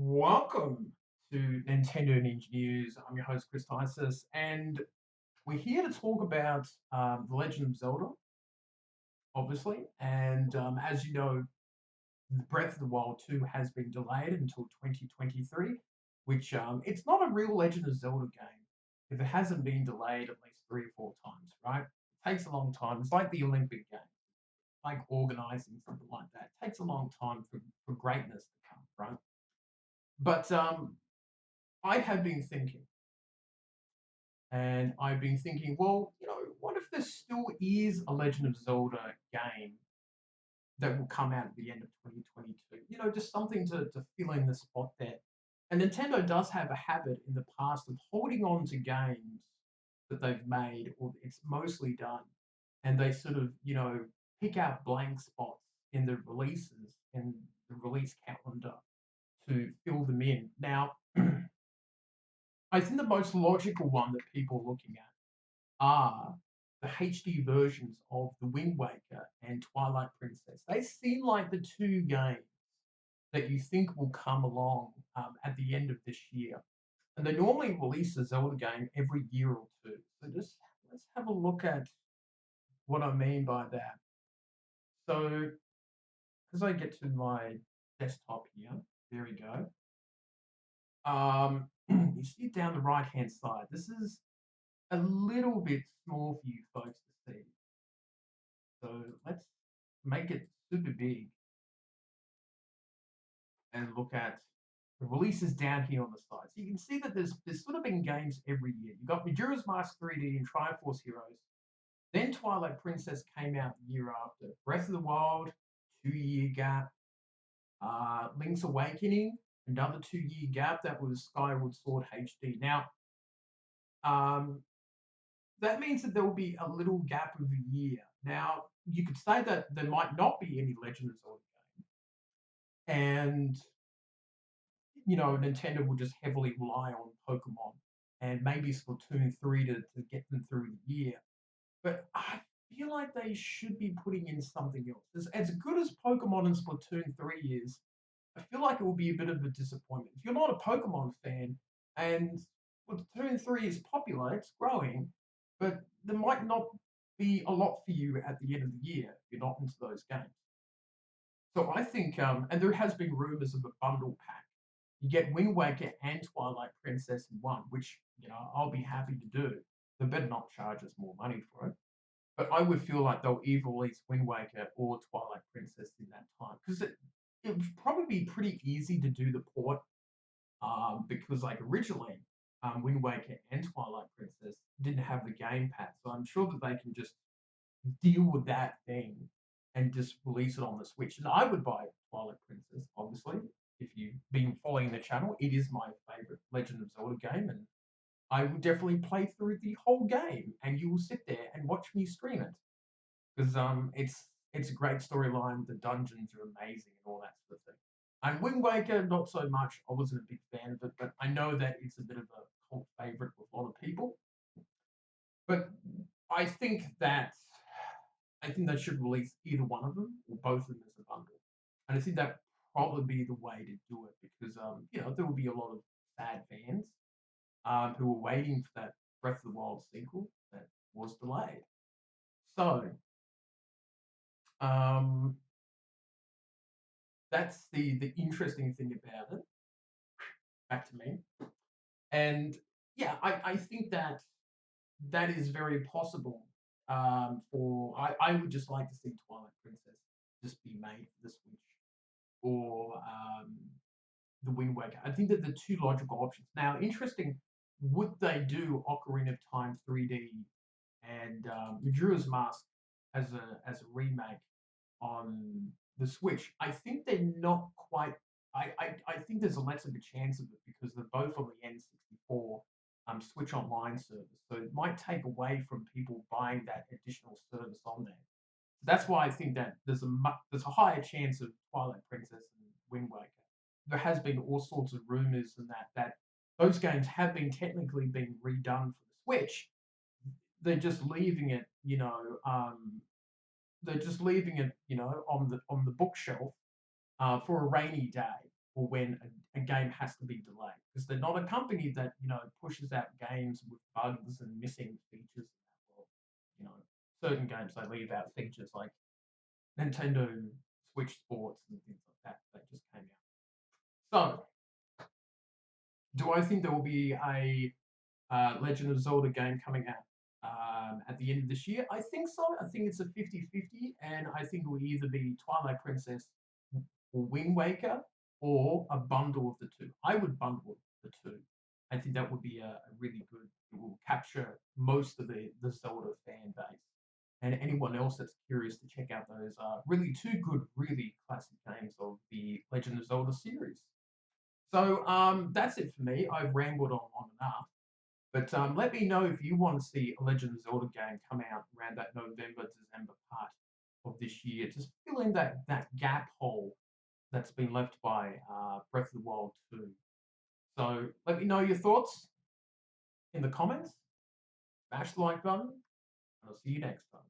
Welcome to Nintendo Ninja News. I'm your host, Chris Tysis, and we're here to talk about The Legend of Zelda, obviously. And as you know, Breath of the Wild 2 has been delayed until 2023, which it's not a real Legend of Zelda game if it hasn't been delayed at least 3 or 4 times, right? It takes a long time. It's like the Olympic Games, like organizing something like that. It takes a long time for greatness to come, right? But I have been thinking, and I've been thinking, well, what if there still is a Legend of Zelda game that will come out at the end of 2022? Just something to fill in the spot there. And Nintendo does have a habit in the past of holding on to games that they've made, or it's mostly done, and they sort of, pick out blank spots in the releases and the release calendar to fill them in. Now, I think the most logical one that people are looking at are the HD versions of The Wind Waker and Twilight Princess. They seem like the two games that you think will come along at the end of this year. And they normally release a Zelda game every year or two. So just let's have a look at what I mean by that. So as I get to my desktop here, there we go. You see it down the right hand side. This is a little bit small for you folks to see. So let's make it super big and look at the releases down here on the side. So you can see that there's sort of been games every year. You've got Majora's Mask 3D and Triforce Heroes. Then Twilight Princess came out the year after. Breath of the Wild, 2 year gap. Link's Awakening, another 2 year gap. That was Skyward Sword HD. Now, um, that means that there will be a little gap of a year. Now, you could say that there might not be any Legend of Zelda and Nintendo will just heavily rely on Pokemon and maybe Splatoon 3 to get them through the year. But I feel like they should be putting in something else. As good as Pokemon and Splatoon 3 is, I feel like it will be a bit of a disappointment. If you're not a Pokemon fan and Splatoon 3 is popular, it's growing, but there might not be a lot for you at the end of the year if you're not into those games. So I think, and there has been rumors of a bundle pack. You get Wind Waker and Twilight Princess in one, which I'll be happy to do. They better not charge us more money for it. But I would feel like they'll either release Wind Waker or Twilight Princess in that time because it would probably be pretty easy to do the port because like originally Wind Waker and Twilight Princess didn't have the gamepad, so I'm sure that they can just deal with that thing and just release it on the Switch. And I would buy Twilight Princess, obviously. If you've been following the channel, it is my favorite Legend of Zelda game, and I would definitely play through the whole game, and you will sit there and watch me stream it because it's a great storyline. The dungeons are amazing and all that sort of thing. And Wind Waker, not so much. I wasn't a big fan of it, but I know that it's a bit of a cult favorite with a lot of people. But I think that I think they should release either one of them or both of them as a bundle. And I think that probably be the way to do it because there will be a lot of sad fans who were waiting for that Breath of the Wild sequel that was delayed. So um, that's the interesting thing about it. Back to me, and yeah, I think that that is very possible. I would just like to see Twilight Princess just be made for the Switch or the Wind Waker. I think that the two logical options. Now, interesting, would they do Ocarina of Time 3D and Majora's Mask as a remake on the Switch? I think they're not quite. I think there's a less of a chance of it because they're both on the N64 Switch Online service, so it might take away from people buying that additional service on there. So that's why I think that there's a higher chance of Twilight Princess and Wind Waker. There has been all sorts of rumors and that those games have been technically being redone for the Switch. They're just leaving it, they're just leaving it, on the bookshelf for a rainy day. or when a game has to be delayed because they're not a company that pushes out games with bugs and missing features. Well, you know, certain games they leave out features like Nintendo Switch Sports and things like that that just came out. So, do I think there will be a Legend of Zelda game coming out at the end of this year? I think so. I think it's a 50-50, and I think it will either be Twilight Princess or Wind Waker or a bundle of the two. I would bundle the two. I think that would be a really good, it will capture most of the Zelda fan base. And anyone else that's curious to check out those really two good, really classic games of the Legend of Zelda series. So that's it for me. I've rambled on enough. But let me know if you want to see a Legend of Zelda game come out around that November, December part of this year. Just fill in that gap hole that's been left by Breath of the Wild 2. So let me know your thoughts in the comments. Smash the like button, and I'll see you next time.